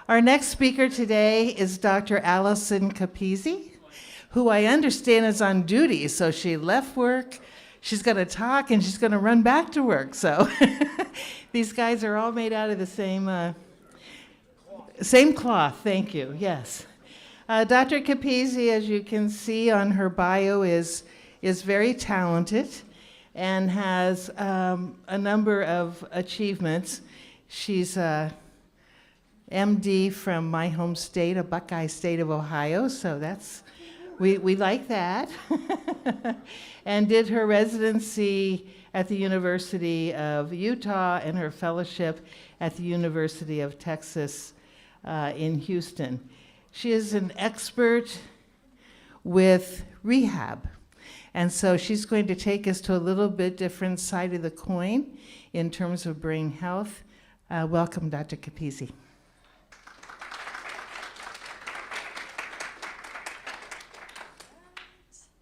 Our next speaker today is Dr. Allison Capizzi, who I understand is on duty. So she left work, she's going to talk, and she's going to run back to work. So these guys are all made out of the same cloth. Thank you. Yes. Dr. Capizzi, as you can see on her bio, is very talented and has a number of achievements. She's MD from my home state, a Buckeye state of Ohio, so we like that. And did her residency at the University of Utah and her fellowship at the University of Texas in Houston. She is an expert with rehab, and so she's going to take us to a little bit different side of the coin in terms of brain health. Welcome, Dr. Capizzi.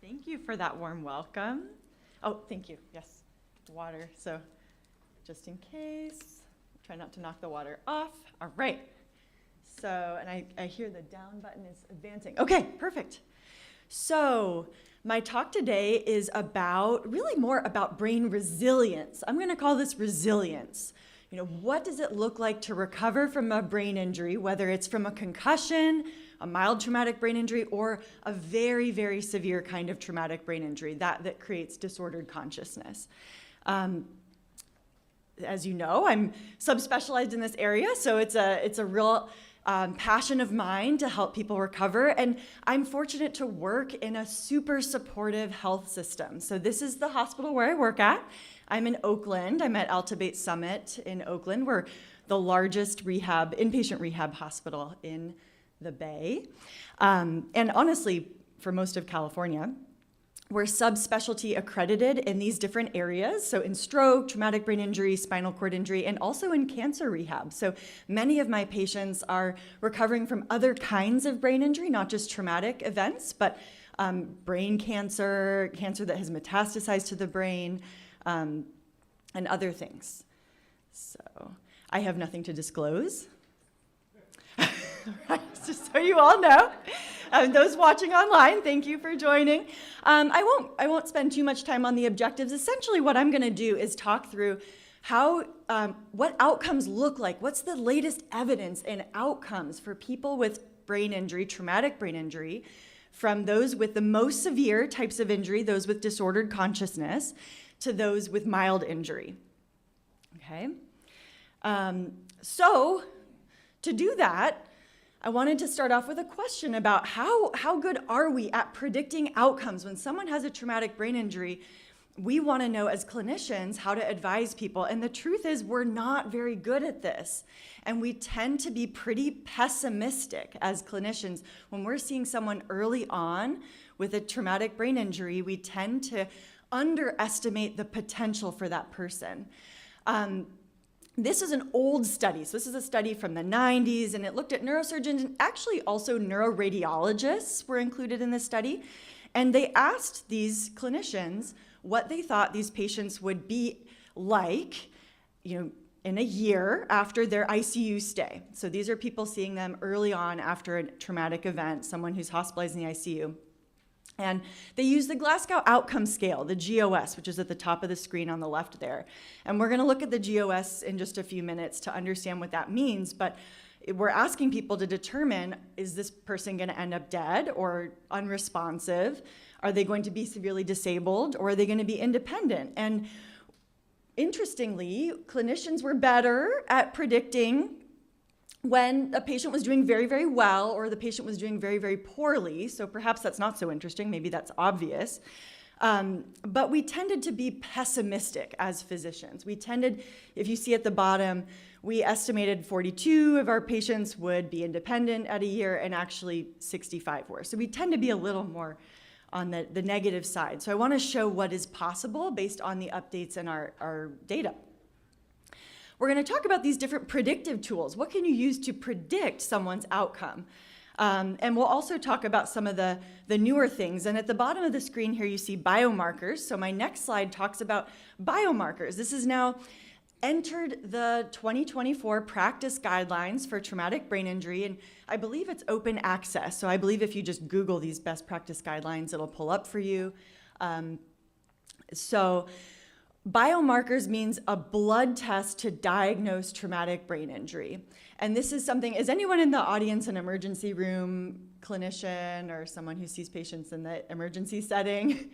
Thank you for that warm welcome. Oh, thank you. Yes, water. So just in case, try not to knock the water off. All right. So, and I hear the down button is advancing. Okay, perfect. So my talk today is really more about brain resilience. I'm going to call this resilience. What does it look like to recover from a brain injury, whether it's from a concussion, a mild traumatic brain injury, or a very, very severe kind of traumatic brain injury that creates disordered consciousness. As you know, I'm subspecialized in this area, so it's a real passion of mine to help people recover, and I'm fortunate to work in a super supportive health system. So this is the hospital where I work at. I'm in Oakland. I'm at Altabate Summit in Oakland. We're the largest inpatient rehab hospital in the Bay. And honestly, for most of California, we're subspecialty accredited in these different areas. So in stroke, traumatic brain injury, spinal cord injury, and also in cancer rehab. So many of my patients are recovering from other kinds of brain injury, not just traumatic events, but brain cancer, cancer that has metastasized to the brain, and other things. So I have nothing to disclose. Right, just so you all know. Those watching online, thank you for joining. I won't spend too much time on the objectives. Essentially, what I'm going to do is talk through what outcomes look like. What's the latest evidence and outcomes for people with brain injury, traumatic brain injury, from those with the most severe types of injury, those with disordered consciousness, to those with mild injury. Okay? So to do that, I wanted to start off with a question about how good are we at predicting outcomes? When someone has a traumatic brain injury, we want to know as clinicians how to advise people. And the truth is we're not very good at this. And we tend to be pretty pessimistic as clinicians. When we're seeing someone early on with a traumatic brain injury, we tend to underestimate the potential for that person. This is an old study. So this is a study from the 90s, and it looked at neurosurgeons, and actually also neuroradiologists were included in this study. And they asked these clinicians what they thought these patients would be like, in a year after their ICU stay. So these are people seeing them early on after a traumatic event, someone who's hospitalized in the ICU. And they use the Glasgow Outcome Scale, the GOS, which is at the top of the screen on the left there. And we're going to look at the GOS in just a few minutes to understand what that means. But we're asking people to determine, is this person going to end up dead or unresponsive? Are they going to be severely disabled, or are they going to be independent? And interestingly, clinicians were better at predicting when a patient was doing very, very well, or the patient was doing very, very poorly. So perhaps that's not so interesting. Maybe that's obvious. But we tended to be pessimistic as physicians. We tended, if you see at the bottom, we estimated 42 of our patients would be independent at a year, and actually 65 were. So we tend to be a little more on the negative side. So I want to show what is possible based on the updates in our data. We're going to talk about these different predictive tools. What can you use to predict someone's outcome? And we'll also talk about some of the newer things. And at the bottom of the screen here, you see biomarkers. So my next slide talks about biomarkers. This is now entered the 2024 practice guidelines for traumatic brain injury, and I believe it's open access. So I believe if you just Google these best practice guidelines, it'll pull up for you. So biomarkers means a blood test to diagnose traumatic brain injury. And this is something, is anyone in the audience an emergency room clinician or someone who sees patients in the emergency setting?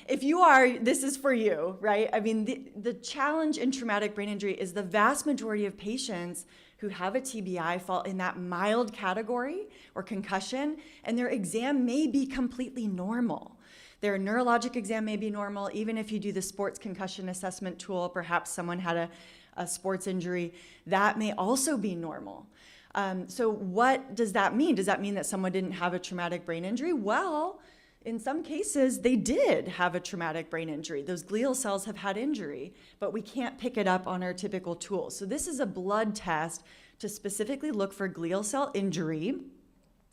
If you are, this is for you, right? I mean, the challenge in traumatic brain injury is the vast majority of patients who have a TBI fall in that mild category or concussion, and their exam may be completely normal. Their neurologic exam may be normal. Even if you do the sports concussion assessment tool, perhaps someone had a sports injury, that may also be normal. So what does that mean? Does that mean that someone didn't have a traumatic brain injury? Well, in some cases, they did have a traumatic brain injury. Those glial cells have had injury, but we can't pick it up on our typical tools. So this is a blood test to specifically look for glial cell injury.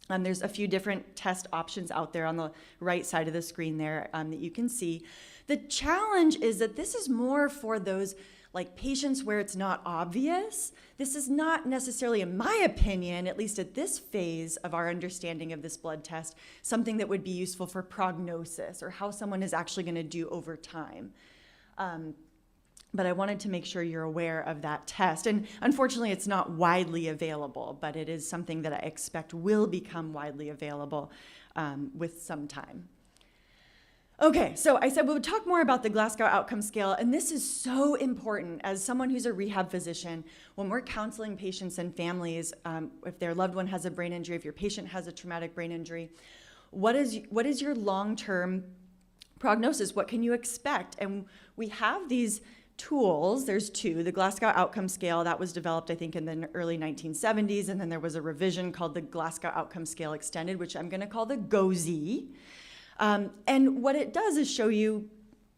There's a few different test options out there on the right side of the screen there that you can see. The challenge is that this is more for those like patients where it's not obvious. This is not necessarily, in my opinion, at least at this phase of our understanding of this blood test, something that would be useful for prognosis or how someone is actually going to do over time. But I wanted to make sure you're aware of that test. And unfortunately, it's not widely available, but it is something that I expect will become widely available with some time. Okay, so I said we would talk more about the Glasgow Outcome Scale, and this is so important as someone who's a rehab physician. When we're counseling patients and families, if their loved one has a brain injury, if your patient has a traumatic brain injury, what is your long-term prognosis? What can you expect? And we have these tools. There's two. The Glasgow Outcome Scale, that was developed, I think, in the early 1970s, and then there was a revision called the Glasgow Outcome Scale Extended, which I'm going to call the GOSI. And what it does is show you,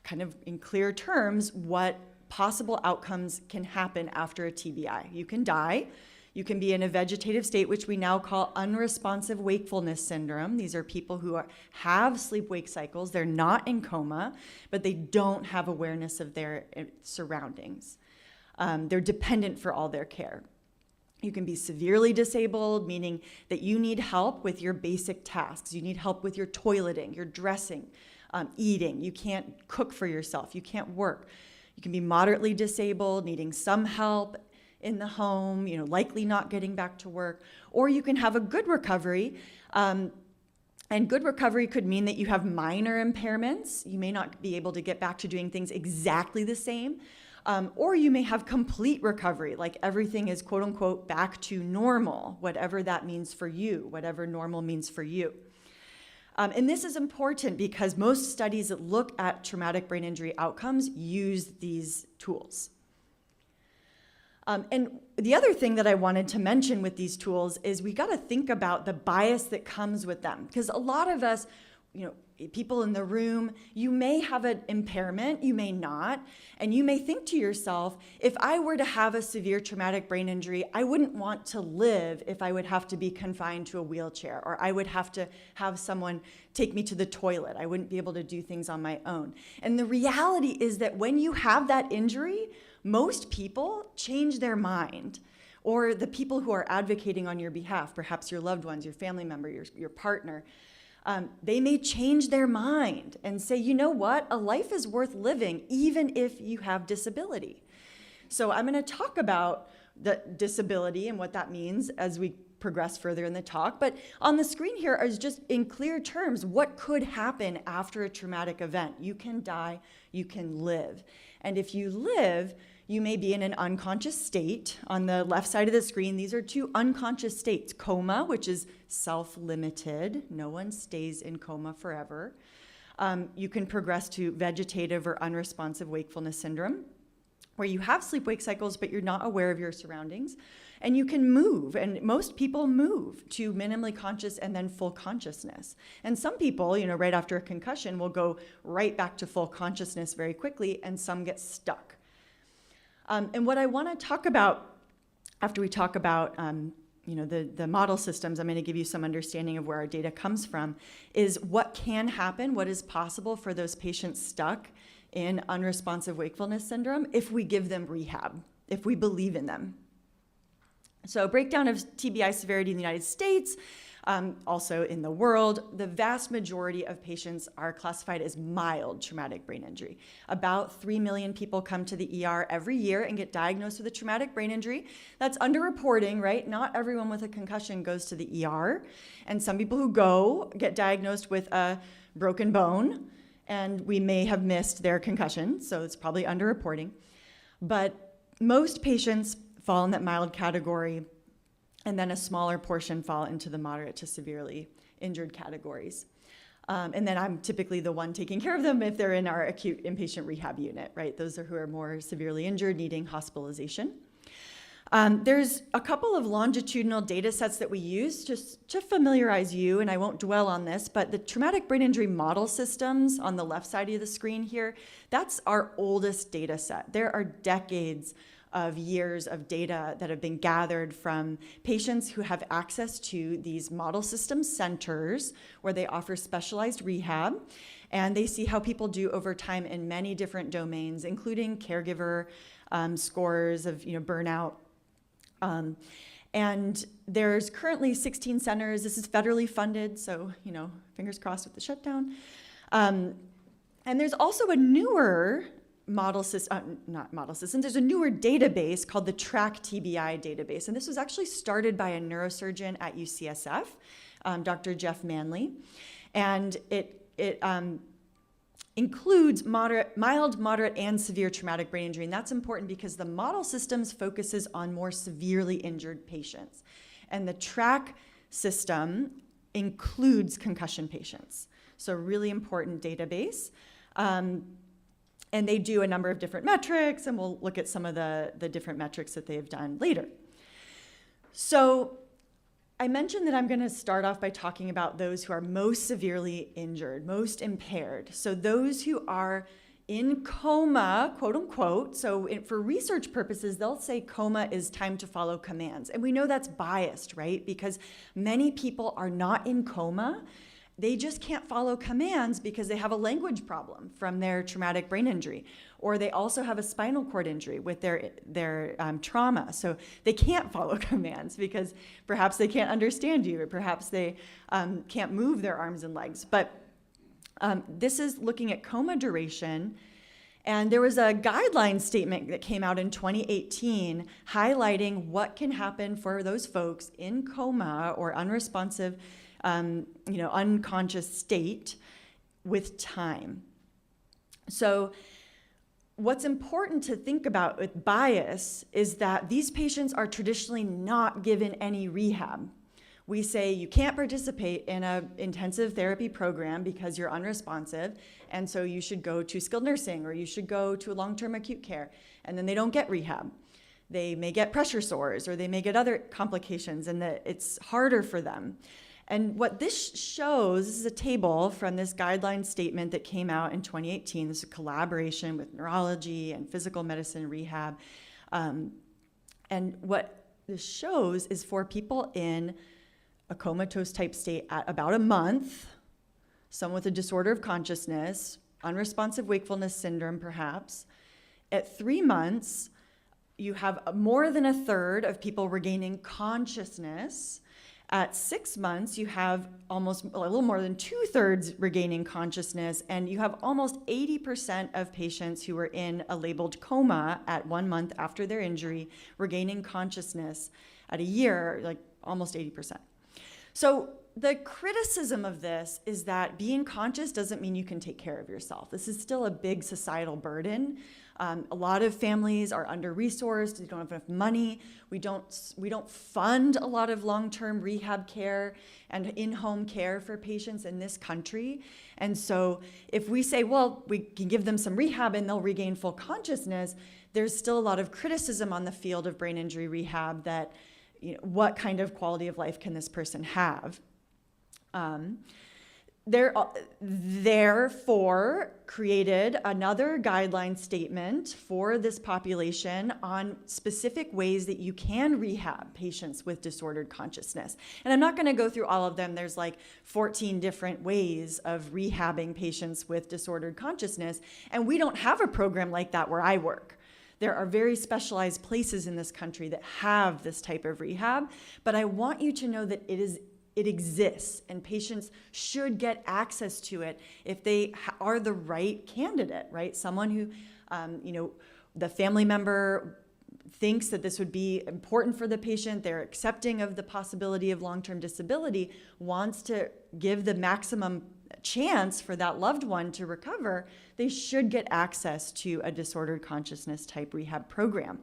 kind of in clear terms, what possible outcomes can happen after a TBI. You can die. You can be in a vegetative state, which we now call unresponsive wakefulness syndrome. These are people who have sleep-wake cycles. They're not in coma, but they don't have awareness of their surroundings. They're dependent for all their care. You can be severely disabled, meaning that you need help with your basic tasks. You need help with your toileting, your dressing, eating. You can't cook for yourself. You can't work. You can be moderately disabled, needing some help in the home, likely not getting back to work. Or you can have a good recovery. And good recovery could mean that you have minor impairments. You may not be able to get back to doing things exactly the same. Or you may have complete recovery, like everything is quote unquote back to normal, whatever that means for you, whatever normal means for you. And this is important because most studies that look at traumatic brain injury outcomes use these tools. And the other thing that I wanted to mention with these tools is we got to think about the bias that comes with them. Because a lot of us, people in the room, you may have an impairment, you may not, and you may think to yourself, if I were to have a severe traumatic brain injury, I wouldn't want to live if I would have to be confined to a wheelchair, or I would have to have someone take me to the toilet. I wouldn't be able to do things on my own. And the reality is that when you have that injury, most people change their mind. Or the people who are advocating on your behalf, perhaps your loved ones, your family member, your partner, they may change their mind and say, you know what, a life is worth living even if you have disability. So I'm going to talk about the disability and what that means as we progress further in the talk. But on the screen here is just in clear terms what could happen after a traumatic event. You can die, you can live. And if you live, you may be in an unconscious state. On the left side of the screen, these are two unconscious states. Coma, which is self-limited. No one stays in coma forever. You can progress to vegetative or unresponsive wakefulness syndrome, where you have sleep-wake cycles, but you're not aware of your surroundings. And you can move, and most people move to minimally conscious and then full consciousness. And some people, right after a concussion, will go right back to full consciousness very quickly, and some get stuck. And what I want to talk about after we talk about the model systems, I'm going to give you some understanding of where our data comes from, is what can happen, what is possible for those patients stuck in unresponsive wakefulness syndrome if we give them rehab, if we believe in them. So breakdown of TBI severity in the United States, also in the world, the vast majority of patients are classified as mild traumatic brain injury. About 3 million people come to the ER every year and get diagnosed with a traumatic brain injury. That's underreporting, right? Not everyone with a concussion goes to the ER. And some people who go get diagnosed with a broken bone, and we may have missed their concussion, so it's probably underreporting. But most patients fall in that mild category, and then a smaller portion fall into the moderate to severely injured categories. And then I'm typically the one taking care of them if they're in our acute inpatient rehab unit, right? Those are who are more severely injured, needing hospitalization. There's a couple of longitudinal data sets that we use just to familiarize you, and I won't dwell on this, but the traumatic brain injury model systems on the left side of the screen here, that's our oldest data set. There are decades of years of data that have been gathered from patients who have access to these model system centers where they offer specialized rehab, and they see how people do over time in many different domains, including caregiver scores of burnout. And there's currently 16 centers. This is federally funded, so fingers crossed with the shutdown. And there's also a newer there's a newer database called the Track TBI database. And this was actually started by a neurosurgeon at UCSF, Dr. Jeff Manley. And it includes mild, moderate, and severe traumatic brain injury. And that's important because the model systems focuses on more severely injured patients. And the Track system includes concussion patients. So really important database. And they do a number of different metrics, and we'll look at some of the different metrics that they've done later. So I mentioned that I'm going to start off by talking about those who are most severely injured, most impaired. So those who are in coma, quote unquote. So for research purposes, they'll say coma is time to follow commands. And we know that's biased, right? Because many people are not in coma. They just can't follow commands because they have a language problem from their traumatic brain injury, or they also have a spinal cord injury with their trauma. So they can't follow commands because perhaps they can't understand you, or perhaps they can't move their arms and legs. But this is looking at coma duration. And there was a guideline statement that came out in 2018 highlighting what can happen for those folks in coma or unresponsive unconscious state with time. So what's important to think about with bias is that these patients are traditionally not given any rehab. We say you can't participate in an intensive therapy program because you're unresponsive, and so you should go to skilled nursing or you should go to long-term acute care, and then they don't get rehab. They may get pressure sores or they may get other complications, and that it's harder for them. And what this shows, this is a table from this guideline statement that came out in 2018. This is a collaboration with neurology and physical medicine rehab. And what this shows is for people in a comatose type state at about a month, someone with a disorder of consciousness, unresponsive wakefulness syndrome perhaps, at 3 months, you have more than a third of people regaining consciousness. At 6 months, you have almost a little more than 2/3 regaining consciousness, and you have almost 80% of patients who are in a labeled coma at 1 month after their injury regaining consciousness at a year, like almost 80%. So the criticism of this is that being conscious doesn't mean you can take care of yourself. This is still a big societal burden. A lot of families are under-resourced, they don't have enough money. We don't fund a lot of long-term rehab care and in-home care for patients in this country. And so if we say, well, we can give them some rehab and they'll regain full consciousness, there's still a lot of criticism on the field of brain injury rehab that, what kind of quality of life can this person have? therefore created another guideline statement for this population on specific ways that you can rehab patients with disordered consciousness. And I'm not going to go through all of them. There's like 14 different ways of rehabbing patients with disordered consciousness, and we don't have a program like that where I work. There are very specialized places in this country that have this type of rehab, but I want you to know that it exists, and patients should get access to it if they are the right candidate, right? Someone who, the family member thinks that this would be important for the patient, they're accepting of the possibility of long-term disability, wants to give the maximum chance for that loved one to recover, they should get access to a disordered consciousness type rehab program.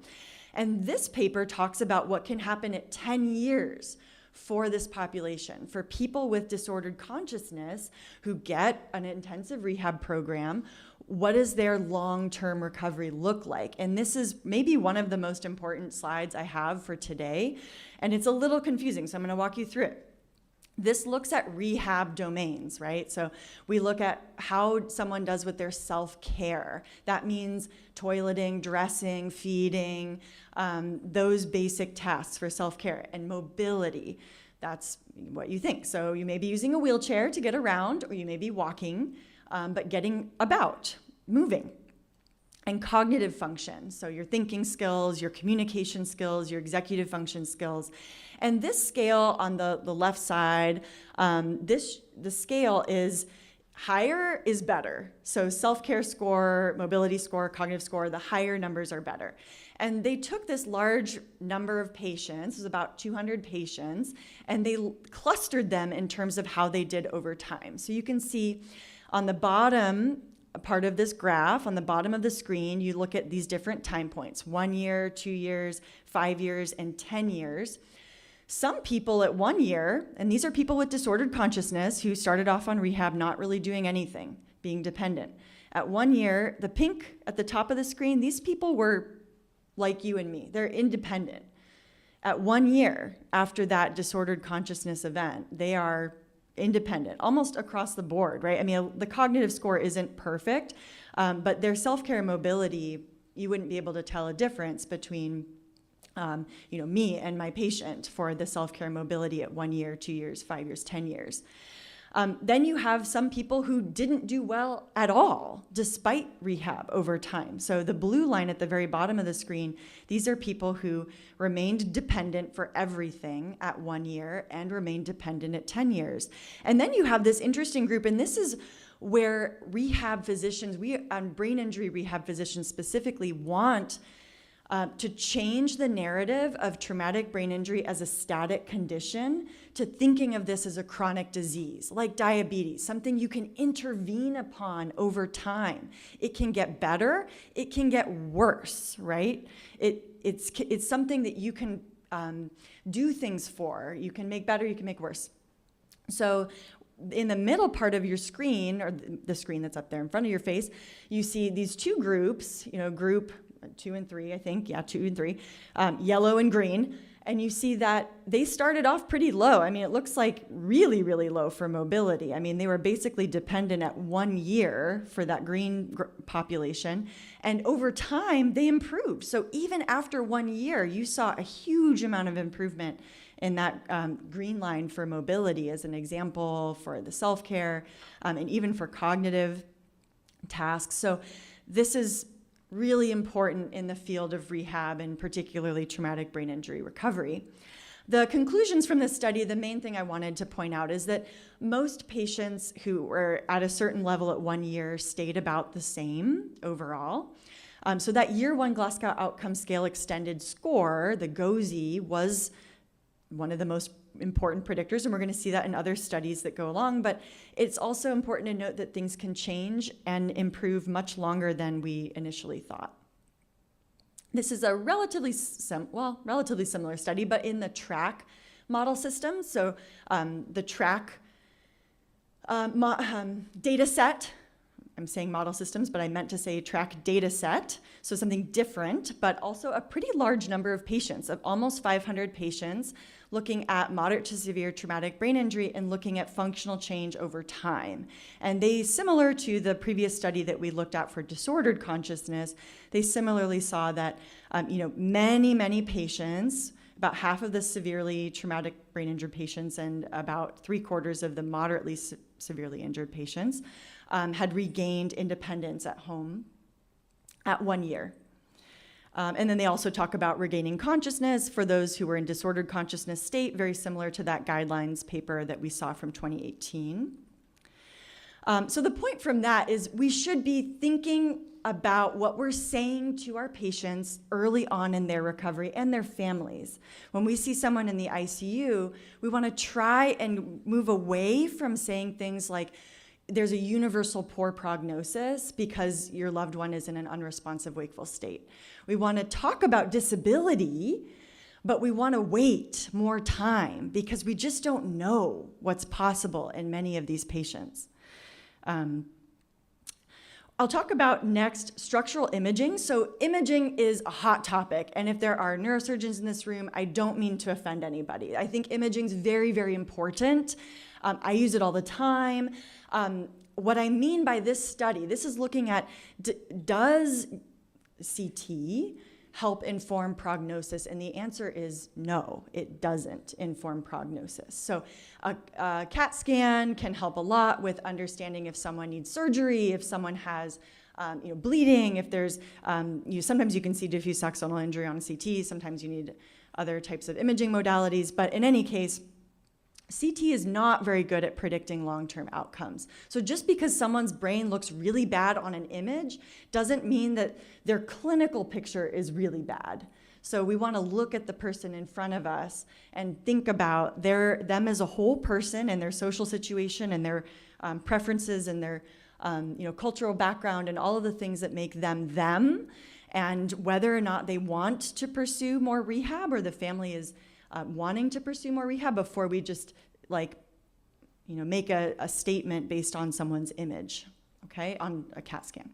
And this paper talks about what can happen at 10 years for this population, for people with disordered consciousness who get an intensive rehab program. What does their long-term recovery look like? And this is maybe one of the most important slides I have for today, and it's a little confusing, so I'm going to walk you through it. This looks at rehab domains, right? So we look at how someone does with their self-care. That means toileting, dressing, feeding, those basic tasks for self-care. And mobility, that's what you think. So you may be using a wheelchair to get around, or you may be walking, but getting about, moving. And cognitive function, so your thinking skills, your communication skills, your executive function skills. And this scale on the left side, the scale is higher is better. So self-care score, mobility score, cognitive score, the higher numbers are better. And they took this large number of patients, it was about 200 patients, and they clustered them in terms of how they did over time. So you can see on the bottom part of this graph, on the bottom of the screen, you look at these different time points, 1 year, 2 years, 5 years, and 10 years. Some people at 1 year, and these are people with disordered consciousness who started off on rehab not really doing anything, being dependent. At 1 year, the pink at the top of the screen, these people were like you and me. They're independent. At 1 year after that disordered consciousness event, they are independent, almost across the board, right? I mean, the cognitive score isn't perfect, but their self-care mobility, you wouldn't be able to tell a difference between, me and my patient for the self-care mobility at 1 year, 2 years, 5 years, 10 years. Then you have some people who didn't do well at all, despite rehab over time. So the blue line at the very bottom of the screen, these are people who remained dependent for everything at 1 year and remained dependent at 10 years. And then you have this interesting group, and this is where rehab physicians, brain injury rehab physicians specifically, want to change the narrative of traumatic brain injury as a static condition to thinking of this as a chronic disease, like diabetes, something you can intervene upon over time. It can get better, it can get worse, right? It's something that you can do things for. You can make better, you can make worse. So in the middle part of your screen, or the screen that's up there in front of your face, you see these two groups, group 2 and 3, I think. Yeah, 2 and 3, yellow and green. And you see that they started off pretty low. I mean, it looks like really, really low for mobility. I mean, they were basically dependent at 1 year for that green population. And over time, they improved. So even after 1 year, you saw a huge amount of improvement in that green line for mobility as an example for the self-care and even for cognitive tasks. So this is really important in the field of rehab and particularly traumatic brain injury recovery. The conclusions from this study, the main thing I wanted to point out is that most patients who were at a certain level at 1 year stayed about the same overall. So that year 1 Glasgow Outcome Scale extended score, the GOSI, was one of the most important predictors, and we're going to see that in other studies that go along, but it's also important to note that things can change and improve much longer than we initially thought. This is a relatively similar study, but in the TRACK model system. So the TRACK data set I'm saying model systems, but I meant to say track data set, so something different, but also a pretty large number of patients, of almost 500 patients, looking at moderate to severe traumatic brain injury and looking at functional change over time. And they, similar to the previous study that we looked at for disordered consciousness, they similarly saw that many patients, about half of the severely traumatic brain injured patients and about 3/4 of the moderately severely injured patients had regained independence at home at 1 year. And then they also talk about regaining consciousness for those who were in disordered consciousness state, very similar to that guidelines paper that we saw from 2018. So the point from that is we should be thinking about what we're saying to our patients early on in their recovery and their families. When we see someone in the ICU, we want to try and move away from saying things like, there's a universal poor prognosis because your loved one is in an unresponsive wakeful state. We want to talk about disability, but we want to wait more time because we just don't know what's possible in many of these patients. I'll talk about next structural imaging. So imaging is a hot topic, and if there are neurosurgeons in this room, I don't mean to offend anybody. I think imaging is very, very important. I use it all the time. What I mean by this study, this is looking at does CT help inform prognosis? And the answer is no, it doesn't inform prognosis. So a CAT scan can help a lot with understanding if someone needs surgery, if someone has bleeding, if there's, sometimes you can see diffuse axonal injury on a CT, sometimes you need other types of imaging modalities, but in any case, CT is not very good at predicting long-term outcomes. So just because someone's brain looks really bad on an image doesn't mean that their clinical picture is really bad. So we want to look at the person in front of us and think about them as a whole person and their social situation and their preferences and their cultural background and all of the things that make them them, and whether or not they want to pursue more rehab or the family is wanting to pursue more rehab before we just make a statement based on someone's image, okay, on a CAT scan.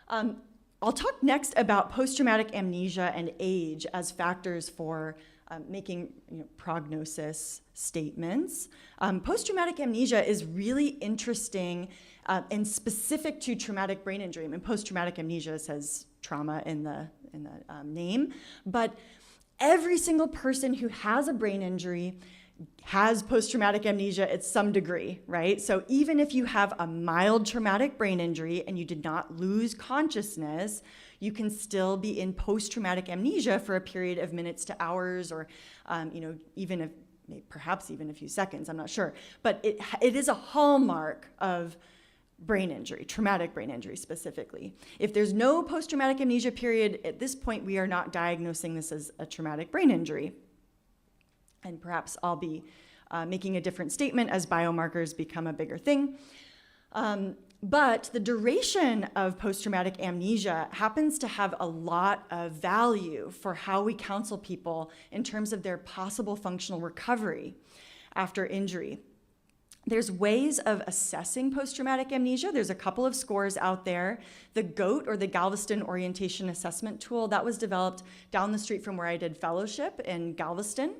I'll talk next about post-traumatic amnesia and age as factors for making prognosis statements. Post-traumatic amnesia is really interesting and specific to traumatic brain injury. I mean, post-traumatic amnesia says trauma in the name, but every single person who has a brain injury has post-traumatic amnesia at some degree, right? So even if you have a mild traumatic brain injury and you did not lose consciousness, you can still be in post-traumatic amnesia for a period of minutes to hours or, perhaps even a few seconds, I'm not sure. But it is a hallmark of brain injury, traumatic brain injury specifically. If there's no post-traumatic amnesia period, at this point, we are not diagnosing this as a traumatic brain injury. And perhaps I'll be making a different statement as biomarkers become a bigger thing. But the duration of post-traumatic amnesia happens to have a lot of value for how we counsel people in terms of their possible functional recovery after injury. There's ways of assessing post-traumatic amnesia. There's a couple of scores out there. The GOAT, or the Galveston Orientation Assessment Tool, that was developed down the street from where I did fellowship in Galveston.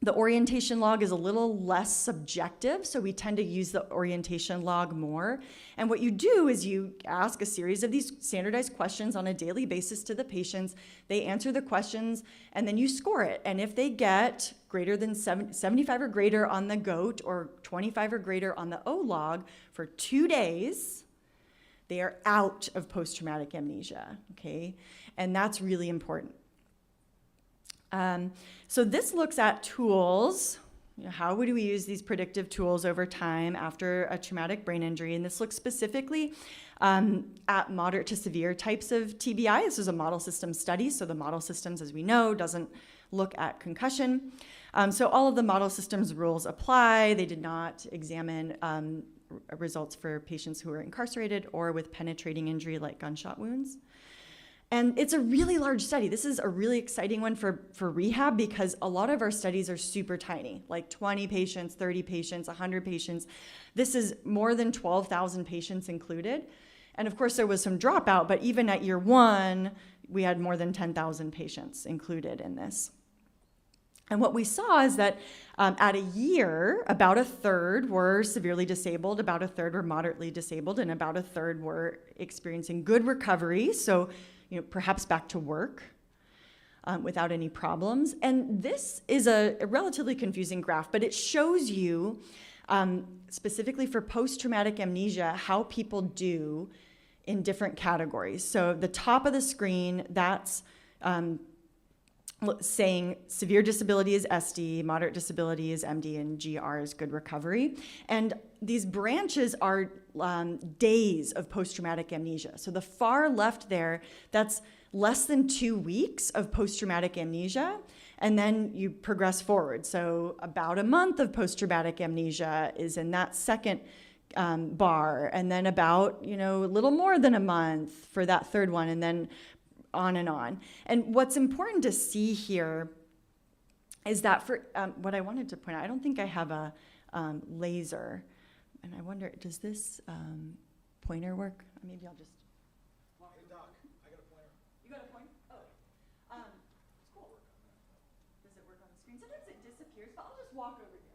The orientation log is a little less subjective, so we tend to use the orientation log more. And what you do is you ask a series of these standardized questions on a daily basis to the patients. They answer the questions, and then you score it. And if they get greater than 75 or greater on the GOAT or 25 or greater on the O log for 2 days, they are out of post-traumatic amnesia, okay? And that's really important. So this looks at tools. How would we use these predictive tools over time after a traumatic brain injury? And this looks specifically at moderate to severe types of TBI. This is a model system study, so the model systems, as we know, doesn't look at concussion. So all of the model systems rules apply. They did not examine results for patients who were incarcerated or with penetrating injury like gunshot wounds. And it's a really large study. This is a really exciting one for rehab because a lot of our studies are super tiny, like 20 patients, 30 patients, 100 patients. This is more than 12,000 patients included. And of course, there was some dropout, but even at year 1, we had more than 10,000 patients included in this. And what we saw is that at a year, about a third were severely disabled, about a third were moderately disabled, and about a third were experiencing good recovery, so perhaps back to work without any problems. And this is a relatively confusing graph, but it shows you, specifically for post-traumatic amnesia, how people do in different categories. So the top of the screen, that's saying severe disability is SD, moderate disability is MD, and GR is good recovery. And these branches are days of post-traumatic amnesia. So the far left there, that's less than 2 weeks of post-traumatic amnesia, and then you progress forward. So about a month of post-traumatic amnesia is in that second bar, and then about a little more than a month for that third one, and then on and on. And what's important to see here is that for what I wanted to point out, I don't think I have a laser, and I wonder, does this pointer work? Maybe I'll just. Hey Doc, I got a pointer. You got a pointer? Oh, it's cool. Does it work on the screen? Sometimes it disappears, but I'll just walk over here.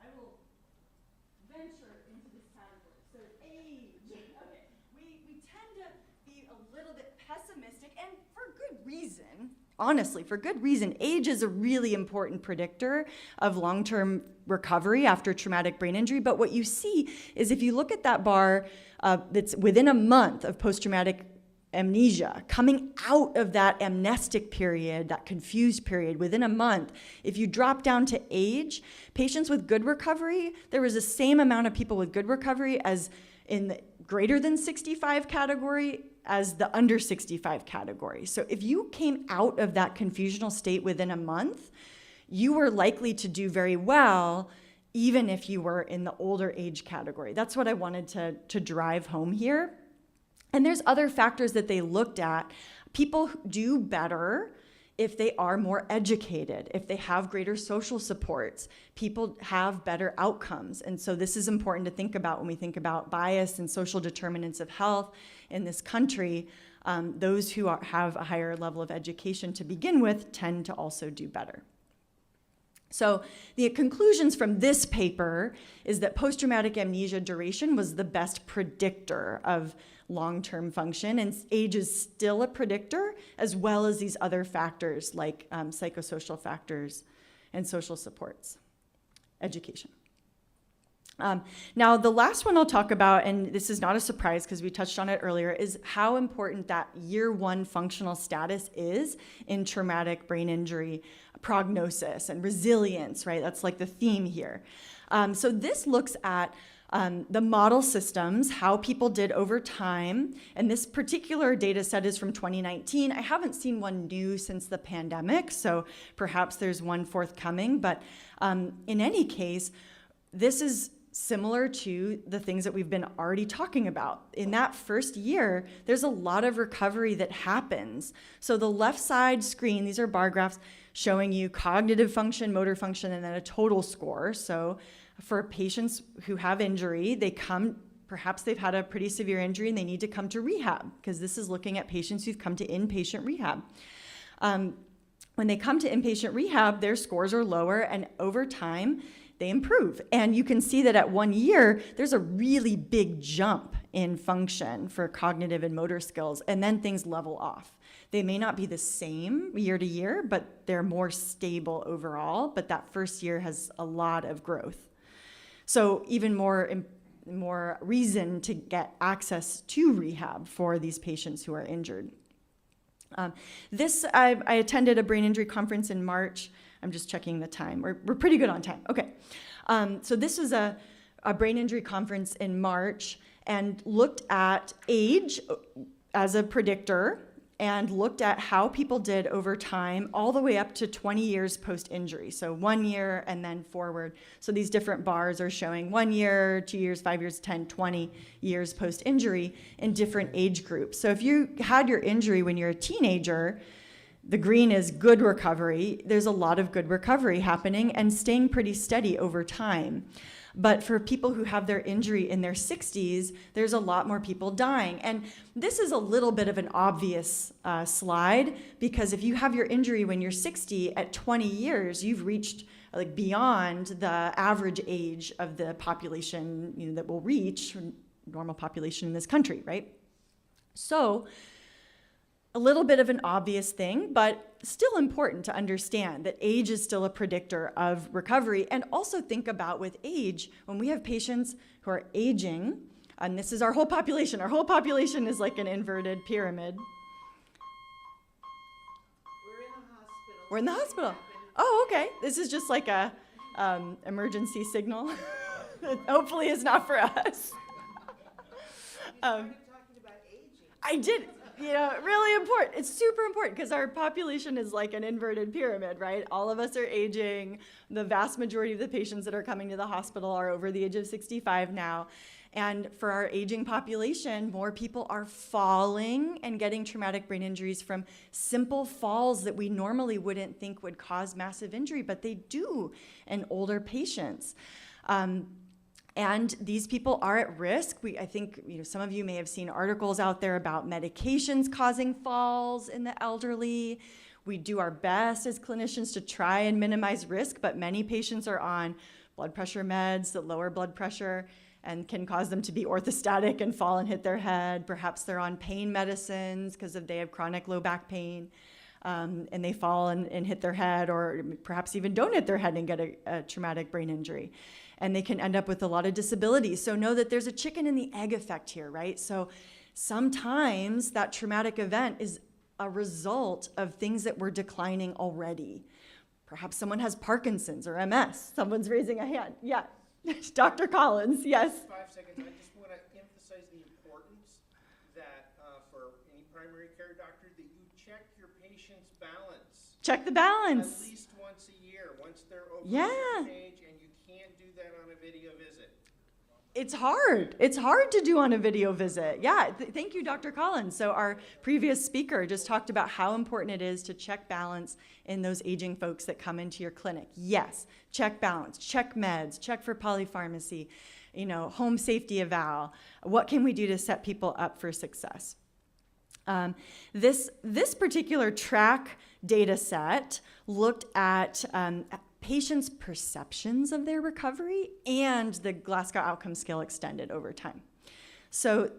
I will venture into this category. So age. Okay, we tend to be a little bit pessimistic, and for good reason. Honestly, for good reason. Age is a really important predictor of long-term recovery after traumatic brain injury. But what you see is if you look at that bar that's within a month of post-traumatic amnesia, coming out of that amnestic period, that confused period, within a month, if you drop down to age, patients with good recovery, there was the same amount of people with good recovery as in the greater than 65 category as the under 65 category. So if you came out of that confusional state within a month, you were likely to do very well, even if you were in the older age category. That's what I wanted to drive home here. And there's other factors that they looked at. People do better if they are more educated, if they have greater social supports. People have better outcomes. And so this is important to think about when we think about bias and social determinants of health in this country. Those who have a higher level of education to begin with tend to also do better. So the conclusions from this paper is that post-traumatic amnesia duration was the best predictor of long-term function, and age is still a predictor, as well as these other factors like psychosocial factors and social supports, education. Now, the last one I'll talk about, and this is not a surprise because we touched on it earlier, is how important that year 1 functional status is in traumatic brain injury prognosis and resilience, right? That's like the theme here. So this looks at the model systems, how people did over time. And this particular data set is from 2019. I haven't seen one new since the pandemic, so perhaps there's one forthcoming. But in any case, this is similar to the things that we've been already talking about. In that first year, there's a lot of recovery that happens. So the left side screen, these are bar graphs showing you cognitive function, motor function, and then a total score. So for patients who have injury, they come, perhaps they've had a pretty severe injury and they need to come to rehab, because this is looking at patients who've come to inpatient rehab. When they come to inpatient rehab, their scores are lower, and over time, they improve. And you can see that at 1 year, there's a really big jump in function for cognitive and motor skills, and then things level off. They may not be the same year to year, but they're more stable overall, but that first year has a lot of growth. So even more reason to get access to rehab for these patients who are injured. I attended a brain injury conference in March. I'm just checking the time. We're pretty good on time. Okay. So this was a brain injury conference in March and looked at age as a predictor and looked at how people did over time, all the way up to 20 years post-injury. So 1 year and then forward. So these different bars are showing 1 year, 2 years, 5 years, 10, 20 years post-injury in different age groups. So if you had your injury when you're a teenager, the green is good recovery. There's a lot of good recovery happening and staying pretty steady over time. But for people who have their injury in their 60s, there's a lot more people dying. And this is a little bit of an obvious slide, because if you have your injury when you're 60, at 20 years, you've reached like beyond the average age of the population, you know, that will reach normal population in this country, right? So a little bit of an obvious thing, but still important to understand that age is still a predictor of recovery. And also think about with age, when we have patients who are aging, and this is our whole population is like an inverted pyramid. We're in the hospital. Oh, okay. This is just like a emergency signal. Hopefully it's not for us. I did. You know, really important. It's super important because our population is like an inverted pyramid, right? All of us are aging. The vast majority of the patients that are coming to the hospital are over the age of 65 now. And for our aging population, more people are falling and getting traumatic brain injuries from simple falls that we normally wouldn't think would cause massive injury, but they do in older patients. And these people are at risk. I think some of you may have seen articles out there about medications causing falls in the elderly. We do our best as clinicians to try and minimize risk, but many patients are on blood pressure meds that lower blood pressure and can cause them to be orthostatic and fall and hit their head. Perhaps they're on pain medicines because they have chronic low back pain, and they fall and hit their head, or perhaps even don't hit their head and get a traumatic brain injury. And they can end up with a lot of disability. So know that there's a chicken and the egg effect here, right? So sometimes that traumatic event is a result of things that were declining already. Perhaps someone has Parkinson's or MS. Someone's raising a hand. Yeah, Dr. Collins, yes. 5 seconds. I just want to emphasize the importance that for any primary care doctor that you check your patient's balance. Check the balance. At least once a year, once they're over Yeah. a certain age, and you can't do that on a video visit. It's hard. It's hard to do on a video visit. Yeah, thank you, Dr. Collins. So our previous speaker just talked about how important it is to check balance in those aging folks that come into your clinic. Yes, check balance, check meds, check for polypharmacy, home safety eval. What can we do to set people up for success? This particular track data set looked at patients' perceptions of their recovery and the Glasgow Outcome Scale extended over time. So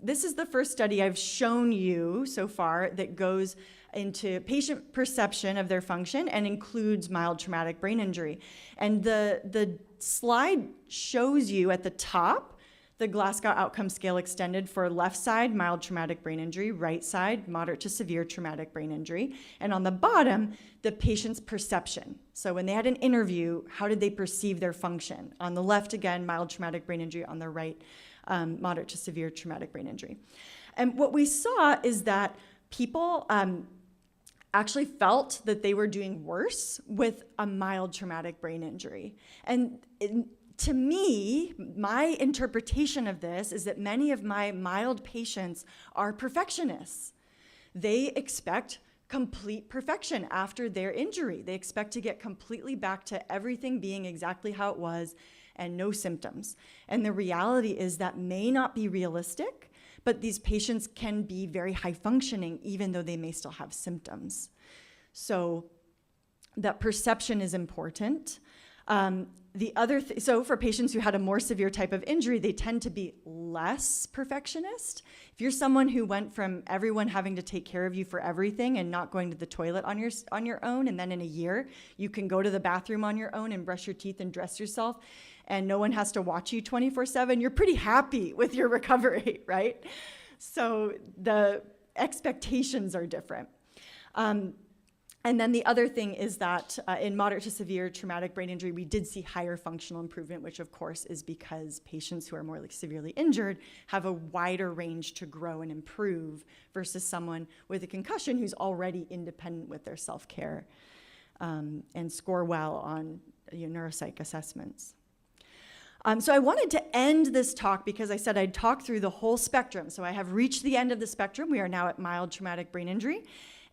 this is the first study I've shown you so far that goes into patient perception of their function and includes mild traumatic brain injury. And the slide shows you at the top the Glasgow Outcome Scale extended for left side, mild traumatic brain injury, right side, moderate to severe traumatic brain injury, and on the bottom, the patient's perception. So when they had an interview, how did they perceive their function? On the left, again, mild traumatic brain injury. On the right, moderate to severe traumatic brain injury. And what we saw is that people actually felt that they were doing worse with a mild traumatic brain injury. And to me, my interpretation of this is that many of my mild patients are perfectionists. They expect complete perfection after their injury. They expect to get completely back to everything being exactly how it was and no symptoms. And the reality is that may not be realistic, but these patients can be very high functioning even though they may still have symptoms. So that perception is important. So for patients who had a more severe type of injury, they tend to be less perfectionist. If you're someone who went from everyone having to take care of you for everything and not going to the toilet on your own, and then in a year you can go to the bathroom on your own and brush your teeth and dress yourself, and no one has to watch you 24/7, you're pretty happy with your recovery, right? So the expectations are different. And then the other thing is that in moderate to severe traumatic brain injury, we did see higher functional improvement, which of course is because patients who are more severely injured have a wider range to grow and improve versus someone with a concussion who's already independent with their self-care and score well on neuropsych assessments. So I wanted to end this talk because I said I'd talk through the whole spectrum. So I have reached the end of the spectrum. We are now at mild traumatic brain injury.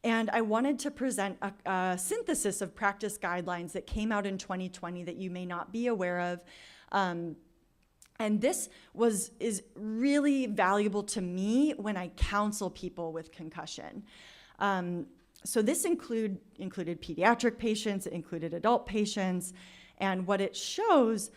And I wanted to present a synthesis of practice guidelines that came out in 2020 that you may not be aware of. And this is really valuable to me when I counsel people with concussion. So this included pediatric patients, it included adult patients, and what it shows,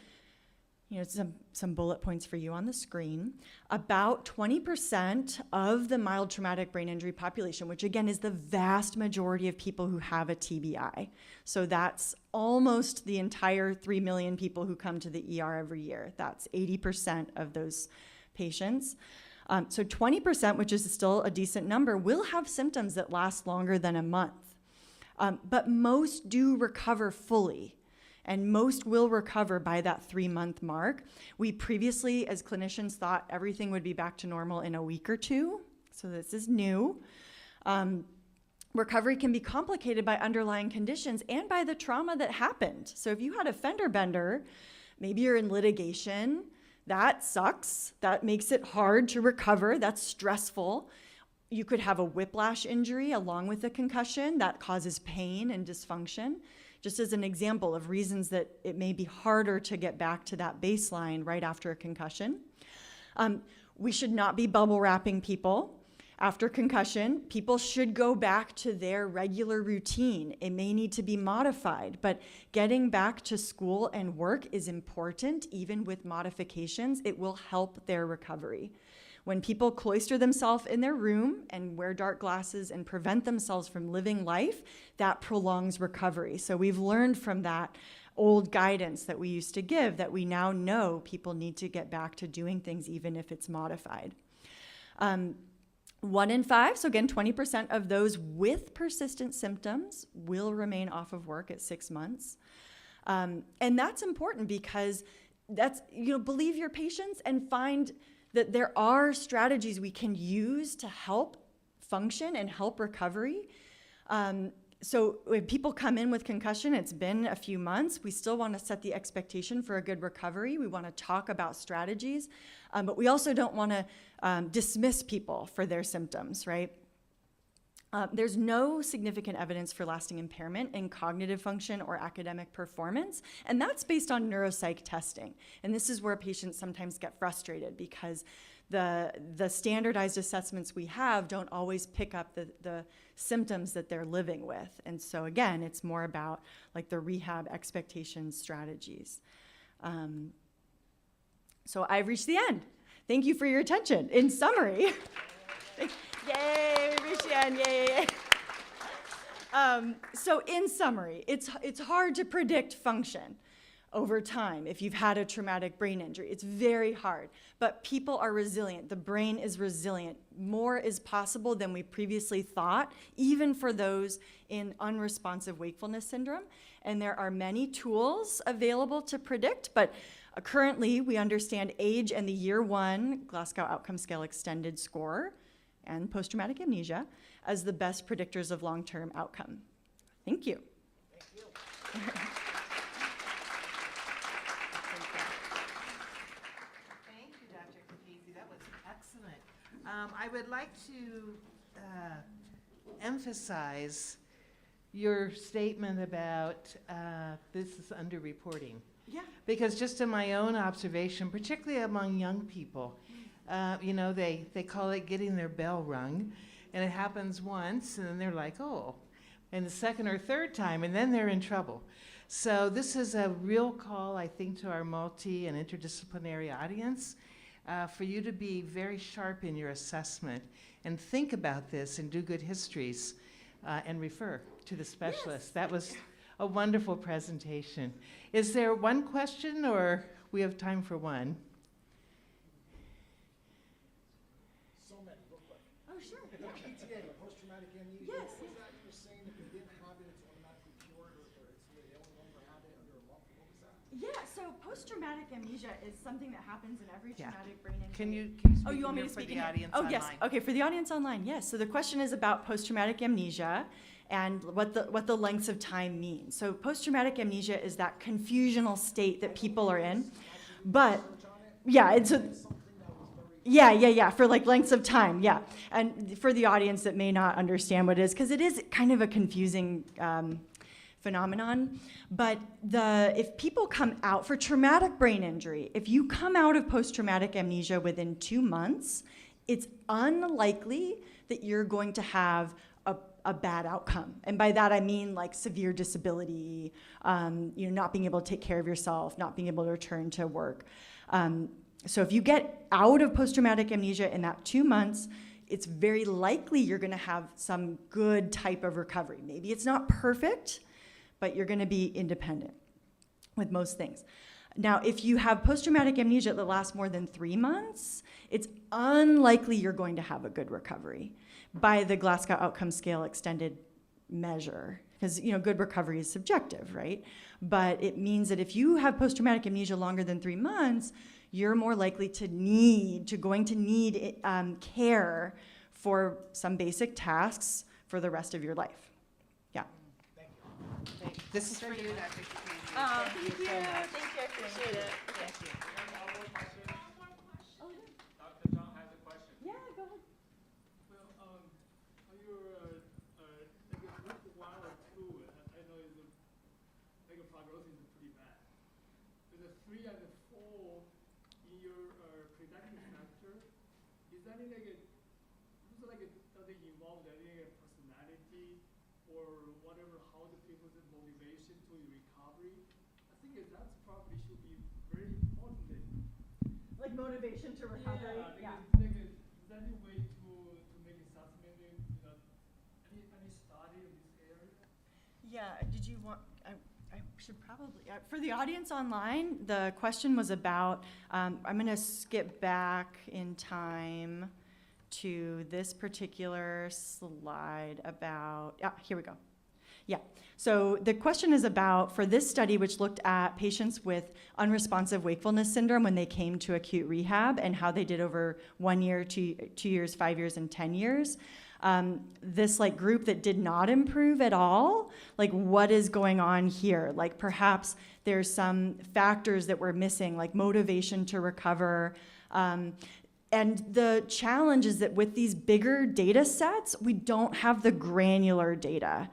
some bullet points for you on the screen. About 20% of the mild traumatic brain injury population, which again is the vast majority of people who have a TBI. So that's almost the entire 3 million people who come to the ER every year. That's 80% of those patients. So 20%, which is still a decent number, will have symptoms that last longer than a month. But most do recover fully. And most will recover by that 3-month mark. We previously, as clinicians, thought everything would be back to normal in a week or two. So this is new. Recovery can be complicated by underlying conditions and by the trauma that happened. So if you had a fender bender, maybe you're in litigation, that sucks. That makes it hard to recover. That's stressful. You could have a whiplash injury along with a concussion that causes pain and dysfunction. Just as an example of reasons that it may be harder to get back to that baseline right after a concussion. We should not be bubble wrapping people. After concussion, people should go back to their regular routine. It may need to be modified, but getting back to school and work is important, even with modifications. It will help their recovery. When people cloister themselves in their room and wear dark glasses and prevent themselves from living life, that prolongs recovery. So we've learned from that old guidance that we used to give that we now know people need to get back to doing things even if it's modified. 1 in 5, so again, 20% of those with persistent symptoms will remain off of work at 6 months. And that's important because that's, believe your patients and find that there are strategies we can use to help function and help recovery. So when people come in with concussion, it's been a few months, we still want to set the expectation for a good recovery. We want to talk about strategies, but we also don't want to dismiss people for their symptoms, right? There's no significant evidence for lasting impairment in cognitive function or academic performance, and that's based on neuropsych testing. And this is where patients sometimes get frustrated because the standardized assessments we have don't always pick up the symptoms that they're living with. And so again, it's more about like the rehab expectation strategies. So I've reached the end. Thank you for your attention. In summary, yay, we reached the end, yay. So in summary, it's hard to predict function over time if you've had a traumatic brain injury. It's very hard, but people are resilient. The brain is resilient. More is possible than we previously thought, even for those in unresponsive wakefulness syndrome. And there are many tools available to predict, but currently we understand age and the year 1 Glasgow Outcome Scale Extended score and post-traumatic amnesia as the best predictors of long-term outcome. Thank you. Thank you. Thank you, Dr. Capizzi. That was excellent. I would like to emphasize your statement about this is underreporting. Yeah. Because just in my own observation, particularly among young people, they call it getting their bell rung, and it happens once, and then they're like, oh, and the second or third time, and then they're in trouble. So this is a real call, I think, to our multi and interdisciplinary audience for you to be very sharp in your assessment and think about this and do good histories and refer to the specialist. Yes. That was a wonderful presentation. Is there one question, or we have time for one? So many, real quick. Oh, sure. The PTA, post-traumatic amnesia. Yes. What was that you were saying that we didn't have post-traumatic amnesia is something that happens in every Yeah. traumatic brain injury. Can you Oh, speak you want me here to for speak the in here? audience Oh, online? yes. Okay, for the audience online, yes. So the question is about post-traumatic amnesia and what the lengths of time mean. So post-traumatic amnesia is that confusional state that people are in. But, yeah, it's a... Yeah, for like lengths of time, yeah. And for the audience that may not understand what it is, because it is kind of a confusing phenomenon, but if people come out for traumatic brain injury, if you come out of post-traumatic amnesia within 2 months, it's unlikely that you're going to have a bad outcome. And by that I mean like severe disability, not being able to take care of yourself, not being able to return to work. So if you get out of post-traumatic amnesia in that 2 months, it's very likely you're going to have some good type of recovery. Maybe it's not perfect, but you're going to be independent with most things. Now, if you have post-traumatic amnesia that lasts more than 3 months, it's unlikely you're going to have a good recovery by the Glasgow Outcome Scale extended measure. Because good recovery is subjective, right? But it means that if you have post-traumatic amnesia longer than 3 months, you're more likely to need care for some basic tasks for the rest of your life. Yeah. Thank you. This is for you, Dr. Capizzi. Thank you. so much. Thank you. I appreciate it. Thank you. Dr. John has a question. Yeah, go ahead. Well, on your like group 1 or 2, I know it's like a prognosis is pretty bad. With the 3 and the 4 in your predictive factor, is that does it involve any personality or whatever? How the people's motivation to recovery? I think that's probably should be very important. Like motivation to recovery? Yeah. Is there any way to make assessment, any study in this area? Yeah, did you want, I should probably, for the audience online, the question was about, I'm going to skip back in time to this particular slide about, here we go. Yeah, so the question is about, for this study, which looked at patients with unresponsive wakefulness syndrome when they came to acute rehab and how they did over 1 year, 2 years, 5 years, and 10 years. This group that did not improve at all, what is going on here? Perhaps there's some factors that we're missing, like motivation to recover. And the challenge is that with these bigger data sets, we don't have the granular data.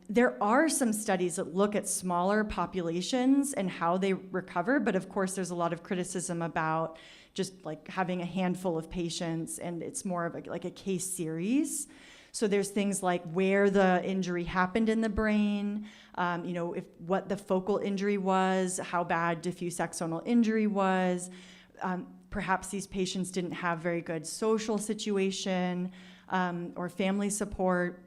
There are some studies that look at smaller populations and how they recover, but of course there's a lot of criticism about just having a handful of patients, and it's more of a case series. So there's things like where the injury happened in the brain, what the focal injury was, how bad diffuse axonal injury was. Perhaps these patients didn't have very good social situation or family support.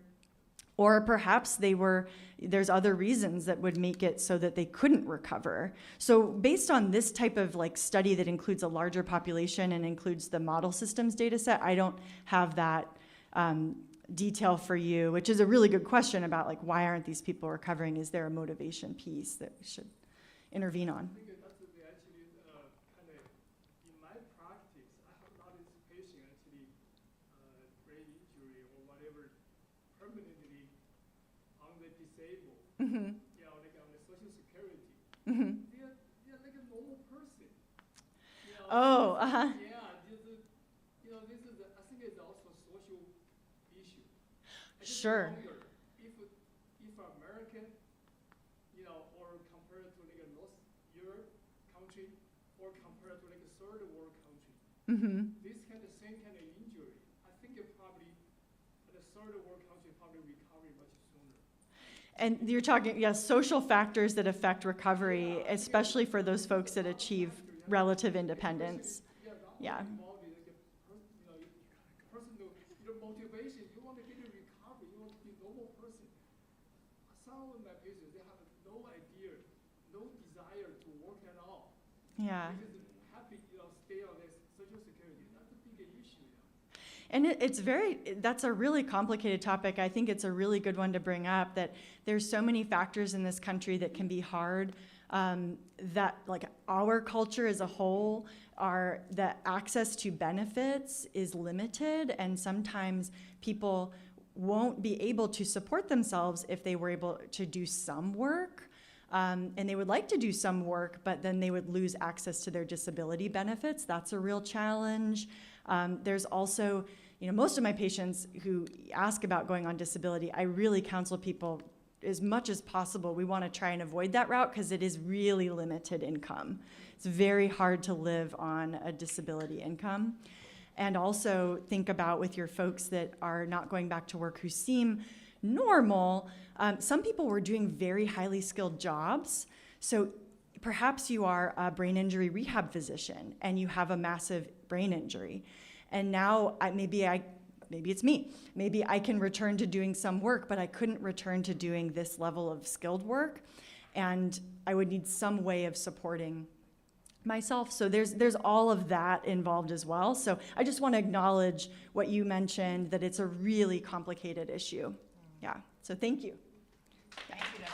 Or perhaps there's other reasons that would make it so that they couldn't recover. So based on this type of study that includes a larger population and includes the model systems data set, I don't have that detail for you, which is a really good question about why aren't these people recovering? Is there a motivation piece that we should intervene on? I think that's actually kind of, in my practice, I have a lot of patients actually brain injury or whatever permanently on the disabled, Mm-hmm. on the social security. Mm-hmm. They're like a normal person. Oh, uh-huh. Yeah, this is, I think it's also a social issue. I just Sure. wonder if American, or compared to North Europe country, or compared to a third world country, Mm-hmm. this same kind of injury, I think it probably, the third world country probably recover much sooner. And you're talking, social factors that affect recovery, especially for those folks that achieve relative independence. Yeah. Involved in personal, motivation. You want to get a recovery. You want to be a normal person. Some of my patients, they have no idea, no desire to work at all. Yeah. They just happy, stay on this social security. That's a big issue. And that's a really complicated topic. I think it's a really good one to bring up, that there's so many factors in this country that can be hard, that like our culture as a whole, the access to benefits is limited, and sometimes people won't be able to support themselves if they were able to do some work. And they would like to do some work, but then they would lose access to their disability benefits. That's a real challenge. There's also, most of my patients who ask about going on disability, I really counsel people as much as possible. We want to try and avoid that route because it is really limited income. It's very hard to live on a disability income. And also think about with your folks that are not going back to work who seem normal. Some people were doing very highly skilled jobs. So perhaps you are a brain injury rehab physician and you have a massive brain injury. And now maybe it's me. Maybe I can return to doing some work, but I couldn't return to doing this level of skilled work. And I would need some way of supporting myself. So there's all of that involved as well. So I just want to acknowledge what you mentioned, that it's a really complicated issue. Yeah, so thank you. Thank you, Dr.